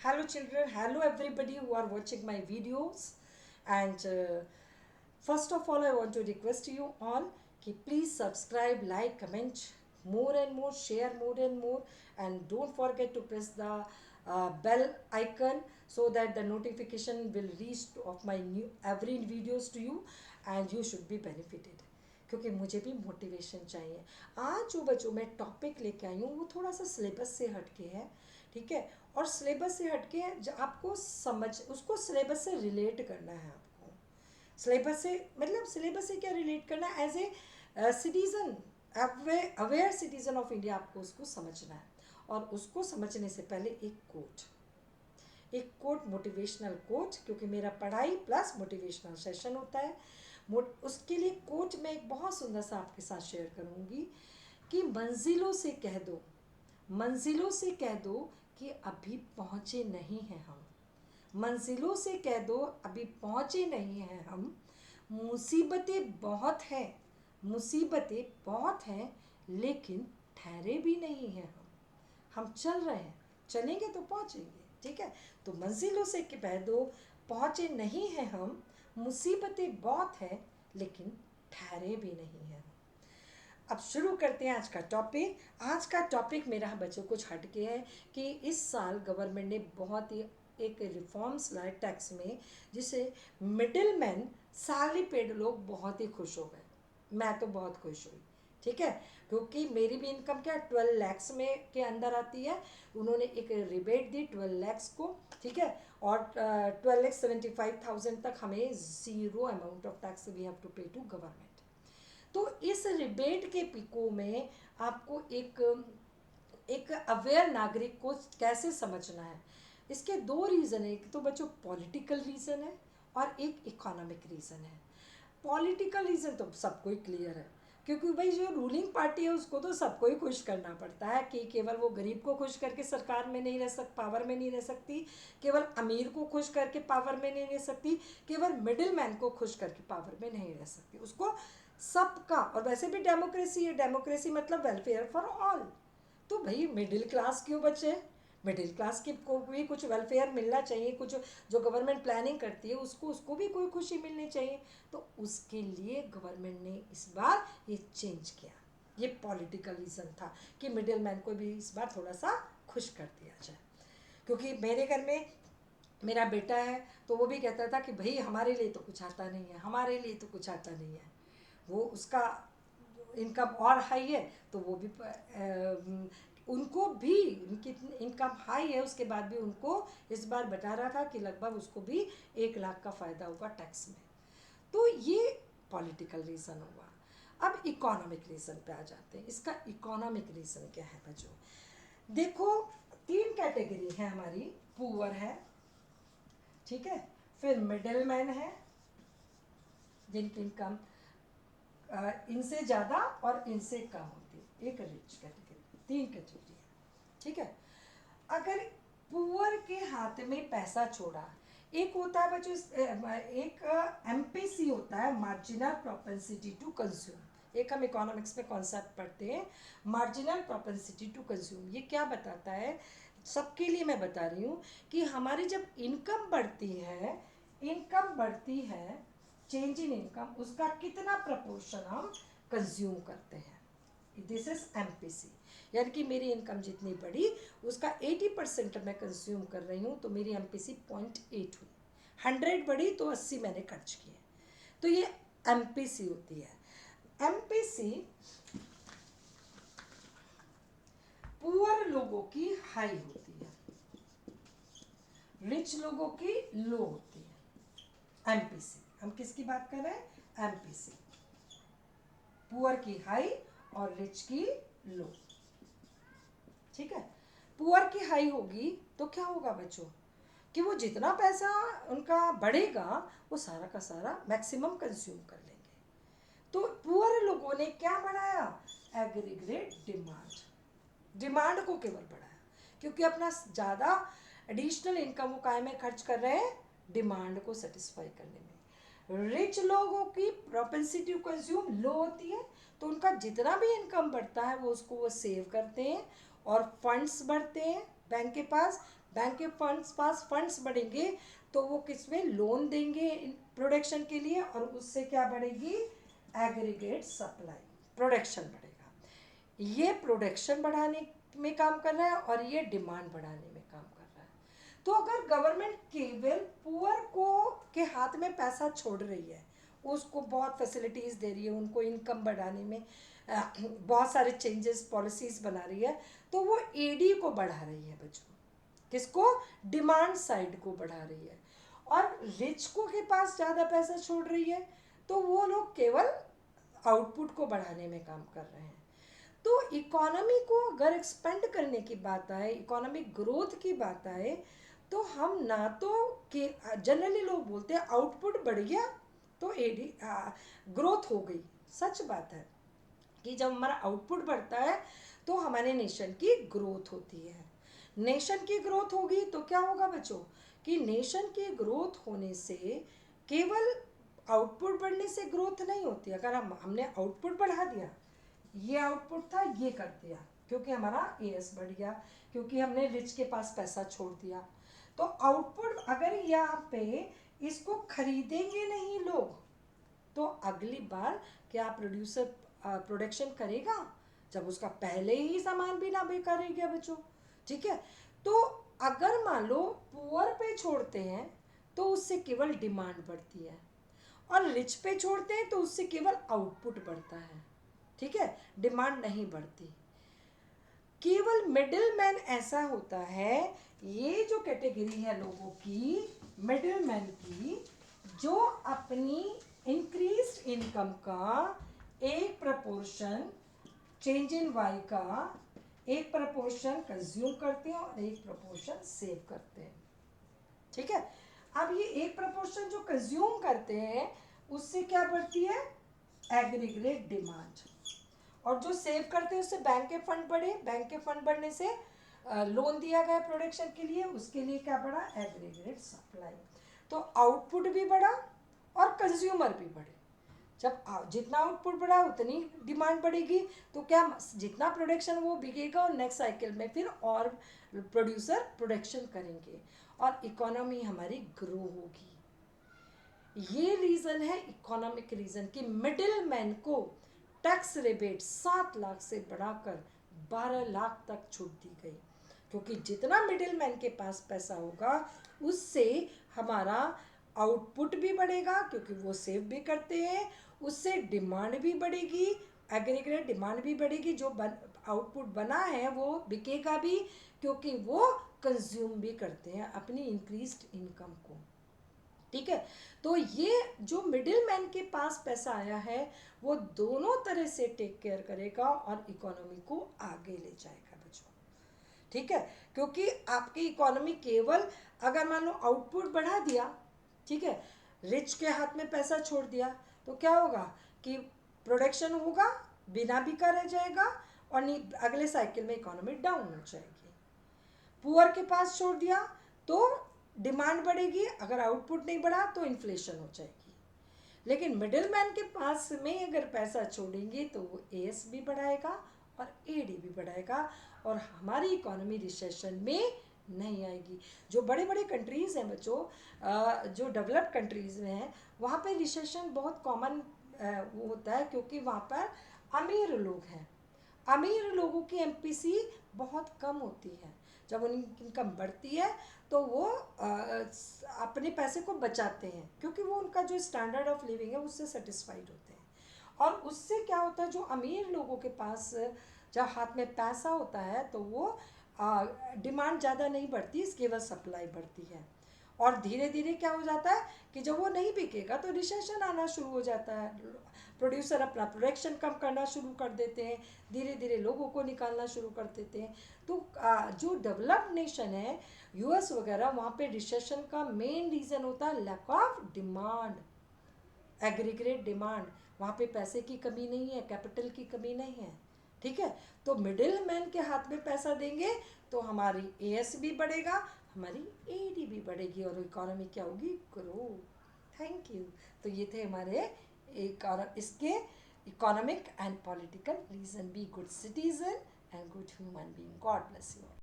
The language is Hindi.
Hello children, hello everybody who are watching my videos. And first of all, I want to request you all कि please subscribe, like, comment more and more, share more and more, and don't forget to press the bell icon so that the notification will reach of my new every videos to you and you should be benefited. क्योंकि मुझे भी मोटिवेशन चाहिए. आज जो बच्चों मैं टॉपिक लेके आई हूँ वो थोड़ा सा सिलेबस से हटके है, ठीक है. और सिलेबस से हटके आपको समझ उसको सिलेबस से रिलेट करना है. आपको सिलेबस से मतलब सिलेबस से क्या रिलेट करना है, as a citizen, aware citizen of India आपको उसको समझना है. और उसको समझने से पहले एक कोट मोटिवेशनल कोट, क्योंकि मेरा पढ़ाई प्लस मोटिवेशनल सेशन होता है. उसके लिए कोट मैं एक बहुत सुंदर सा आपके साथ शेयर करूँगी कि मंजिलों से कह दो कि अभी पहुँचे नहीं हैं हम. मंजिलों से कह दो अभी पहुँचे नहीं हैं हम. मुसीबतें बहुत हैं लेकिन ठहरे भी नहीं हैं हम चल रहे हैं, चलेंगे तो पहुँचेंगे, ठीक है. तो मंजिलों से कह दो पहुँचे नहीं हैं हम. मुसीबतें बहुत हैं लेकिन ठहरे भी नहीं हैं. अब शुरू करते हैं आज का टॉपिक. आज का टॉपिक मेरा बच्चों कुछ हटके है कि इस साल गवर्नमेंट ने बहुत ही एक रिफॉर्म्स लाए टैक्स में, जिससे मिडिल मैन सैलरी पेड लोग बहुत ही खुश हो गए. मैं तो बहुत खुश हुई, ठीक है, क्योंकि मेरी भी इनकम क्या 12 लैक्स में के अंदर आती है. उन्होंने एक रिबेट दी 12 लैक्स को, ठीक है. और 12,75,000 तक हमें zero amount of tax we have to pay to government. तो इस रिबेट के पिको में आपको एक अवेयर नागरिक को कैसे समझना है. इसके दो रीज़न है. एक तो बच्चों पॉलिटिकल रीज़न है और एक इकोनॉमिक रीज़न है. पॉलिटिकल रीज़न तो सबको ही क्लियर है, क्योंकि भाई जो रूलिंग पार्टी है उसको तो सबको ही खुश करना पड़ता है कि केवल वो गरीब को खुश करके सरकार में नहीं रह सकती, पावर में नहीं रह सकती. केवल अमीर को खुश करके पावर में नहीं रह सकती. केवल मिडिल मैन को खुश करके पावर में नहीं रह सकती. उसको सबका. और वैसे भी डेमोक्रेसी है, डेमोक्रेसी मतलब वेलफेयर फॉर ऑल. तो भाई मिडिल क्लास क्यों बचे. मिडिल क्लास की को भी कुछ वेलफेयर मिलना चाहिए. कुछ जो गवर्नमेंट प्लानिंग करती है उसको भी कोई खुशी मिलनी चाहिए. तो उसके लिए गवर्नमेंट ने इस बार ये चेंज किया. ये पॉलिटिकल रीज़न था कि मिडिल मैन को भी इस बार थोड़ा सा खुश कर दिया जाए. क्योंकि मेरे घर में मेरा बेटा है तो वो भी कहता था कि भाई हमारे लिए तो कुछ आता नहीं है, हमारे लिए तो कुछ आता नहीं है. वो उसका इनकम और हाई है तो वो भी उनको भी उनकी इनकम हाई है उसके बाद भी उनको इस बार बता रहा था कि लगभग उसको भी 1 लाख का फ़ायदा होगा टैक्स में. तो ये पॉलिटिकल रीज़न हुआ. अब इकोनॉमिक रीज़न पे आ जाते हैं. इसका इकोनॉमिक रीज़न क्या है बच्चों. देखो 3 कैटेगरी है हमारी. पुअर है, ठीक है, फिर मिडिल मैन है जिनकी इनकम इनसे ज़्यादा और इनसे कम होती है. एक रिच कैटेगरी, 3 कैटेगरी है, ठीक है. अगर पुअर के हाथ में पैसा छोड़ा, एक होता है बच्चों एक एमपीसी होता है, मार्जिनल प्रोपेंसिटी टू कंज्यूम. एक हम इकोनॉमिक्स में कॉन्सेप्ट पढ़ते हैं मार्जिनल प्रोपेंसिटी टू कंज्यूम. ये क्या बताता है, सबके लिए मैं बता रही हूँ कि हमारी जब इनकम बढ़ती है चेंज इन इनकम, उसका कितना प्रपोर्शन हम कंज्यूम करते हैं. This is MPC. यानी कि मेरी इनकम जितनी बढ़ी उसका 80% मैं कंज्यूम कर रही हूँ, तो मेरी एमपीसी 0.8 हुई. 100 बढ़ी तो 80 मैंने खर्च किए. तो ये एमपीसी होती है. एमपीसी पुअर लोगों की हाई होती है, रिच लोगों की लो होती है. एमपीसी हम किसकी बात कर रहे हैं, एमपीसी. पुअर की हाई और रिच की लो, ठीक है. पुअर की हाई होगी तो क्या होगा बच्चों कि वो जितना पैसा उनका बढ़ेगा वो सारा का सारा मैक्सिमम कंज्यूम कर लेंगे. तो पुअर लोगों ने क्या बढ़ाया, एग्रीगेट डिमांड को केवल बढ़ाया, क्योंकि अपना ज़्यादा एडिशनल इनकम वो काय में खर्च कर रहे हैं, डिमांड को सेटिस्फाई करने में. रिच लोगों की प्रोपेंसिटी टू कंज्यूम लो होती है, तो उनका जितना भी इनकम बढ़ता है वो उसको वो सेव करते हैं और फंड्स बढ़ते हैं बैंक के पास. बैंक के पास फंड्स बढ़ेंगे तो वो किसमें लोन देंगे प्रोडक्शन के लिए, और उससे क्या बढ़ेगी, एग्रीगेट सप्लाई, प्रोडक्शन बढ़ेगा। ये प्रोडक्शन बढ़ाने में काम कर रहा है और ये डिमांड बढ़ाने में काम कर रहा है। तो अगर गवर्नमेंट केवल पुअर को के हाथ में पैसा छोड़ रही है, उसको बहुत फैसिलिटीज़ दे रही है, उनको इनकम बढ़ाने में बहुत सारे चेंजेस पॉलिसीज़ बना रही है, तो वो एडी को बढ़ा रही है बच्चों, किसको, डिमांड साइड को बढ़ा रही है। और रिच को के पास ज़्यादा पैसा छोड़ रही है तो वो लोग केवल आउटपुट को बढ़ाने में काम कर रहे हैं। तो इकोनॉमी को अगर एक्सपेंड करने की बात आए, इकोनॉमिक ग्रोथ की बात आए, तो हम ना तो कि जनरली लोग बोलते हैं आउटपुट बढ़ गया तो एडी ग्रोथ हो गई। सच बात है कि जब हमारा आउटपुट बढ़ता है तो हमारे नेशन की ग्रोथ होती है। नेशन की ग्रोथ होगी तो क्या होगा बच्चों, कि नेशन की ग्रोथ होने से केवल आउटपुट बढ़ने से ग्रोथ नहीं होती। अगर हमने आउटपुट बढ़ा दिया, ये आउटपुट था ये कर दिया, क्योंकि हमारा एएस बढ़ गया, क्योंकि हमने रिच के पास पैसा छोड़ दिया, तो आउटपुट अगर यहाँ पे इसको खरीदेंगे नहीं लोग, तो अगली बार क्या प्रोड्यूसर प्रोडक्शन करेगा जब उसका पहले ही सामान भी ना बेकार रह गया बच्चों। ठीक है, तो अगर मान लो पुअर पे छोड़ते हैं तो उससे केवल डिमांड बढ़ती है, और रिच पे छोड़ते हैं तो उससे केवल आउटपुट बढ़ता है। ठीक है, डिमांड नहीं बढ़ती। केवल मिडिल मैन ऐसा होता है, ये जो कैटेगरी है लोगों की, मिडिल मैन की, जो अपनी इंक्रीज्ड इनकम का एक प्रपोर्शन चेंज इन वाई का एक प्रपोर्शन कंज्यूम करते हैं और एक प्रपोर्शन सेव करते हैं। ठीक है, अब ये एक प्रपोर्शन जो कंज्यूम करते हैं उससे क्या बढ़ती है, एग्रीगेट डिमांड, और जो सेव करते हैं उससे बैंक के फंड बढ़े, बैंक के फंड बढ़ने से लोन दिया गया प्रोडक्शन के लिए, उसके लिए क्या बढ़ा, एग्रीगेट सप्लाई। तो आउटपुट भी बढ़ा और कंज्यूमर भी बढ़े। जब जितना आउटपुट बढ़ा उतनी डिमांड बढ़ेगी, तो क्या जितना प्रोडक्शन वो बिकेगा और नेक्स्ट साइकिल में फिर और प्रोड्यूसर प्रोडक्शन करेंगे और इकोनॉमी हमारी ग्रो होगी। ये रीज़न है इकोनॉमिक रीज़न कि मिडिल मैन को टैक्स रिबेट 7 लाख से बढ़ाकर 12 लाख तक छूट दी गई, क्योंकि जितना मिडिल मैन के पास पैसा होगा उससे हमारा आउटपुट भी बढ़ेगा, क्योंकि वो सेव भी करते हैं, उससे डिमांड भी बढ़ेगी, एग्रीगेट डिमांड भी बढ़ेगी, जो आउटपुट बना है वो बिकेगा भी, क्योंकि वो कंज्यूम भी करते हैं अपनी इंक्रीज्ड इनकम को। ठीक है, तो ये जो मिडिल मैन के पास पैसा आया है वो दोनों तरह से टेक केयर करेगा और इकोनॉमी को आगे ले जाएगा बच्चों। ठीक है, क्योंकि आपकी इकोनॉमी केवल अगर मान लो आउटपुट बढ़ा दिया, ठीक है, रिच के हाथ में पैसा छोड़ दिया, तो क्या होगा कि प्रोडक्शन होगा, बिना बिका रह जाएगा और अगले साइकिल में इकोनॉमी डाउन हो जाएगी। पुअर के पास छोड़ दिया तो डिमांड बढ़ेगी, अगर आउटपुट नहीं बढ़ा तो इन्फ्लेशन हो जाएगी। लेकिन मिडिल मैन के पास में अगर पैसा छोड़ेंगे तो वो एएस भी बढ़ाएगा और एडी भी बढ़ाएगा और हमारी इकोनॉमी रिसेशन में नहीं आएगी। जो बड़े बड़े कंट्रीज़ हैं बच्चों, जो डेवलप्ड कंट्रीज़ में हैं, वहाँ पे रिसेशन बहुत कॉमन वो होता है, क्योंकि वहाँ पर अमीर लोग हैं। अमीर लोगों की एमपीसी बहुत कम होती है। जब उनकी इनकम बढ़ती है तो वो अपने पैसे को बचाते हैं, क्योंकि वो उनका जो स्टैंडर्ड ऑफ लिविंग है उससे सेटिस्फाइड होते हैं। और उससे क्या होता है, जो अमीर लोगों के पास जब हाथ में पैसा होता है तो वो डिमांड ज़्यादा नहीं बढ़ती, इसकी वजह सप्लाई बढ़ती है। और धीरे धीरे क्या हो जाता है कि जब वो नहीं बिकेगा तो रिसेशन आना शुरू हो जाता है, प्रोड्यूसर अपना प्रोडक्शन कम करना शुरू कर देते हैं, धीरे धीरे लोगों को निकालना शुरू कर देते हैं। तो जो डेवलप्ड नेशन है यूएस वगैरह, वहाँ पे रिसेशन का मेन रीज़न होता है lack of demand, aggregate demand. वहाँ पे पैसे की कमी नहीं है, कैपिटल की कमी नहीं है। ठीक है, तो मिडिल मैन के हाथ में पैसा देंगे तो हमारी एएस भी बढ़ेगा, हमारी एडी भी बढ़ेगी और इकोनॉमी क्या होगी, ग्रो। Thank you. तो ये थे हमारे इसके economic and political reason. Be good citizen and good human being. God bless you.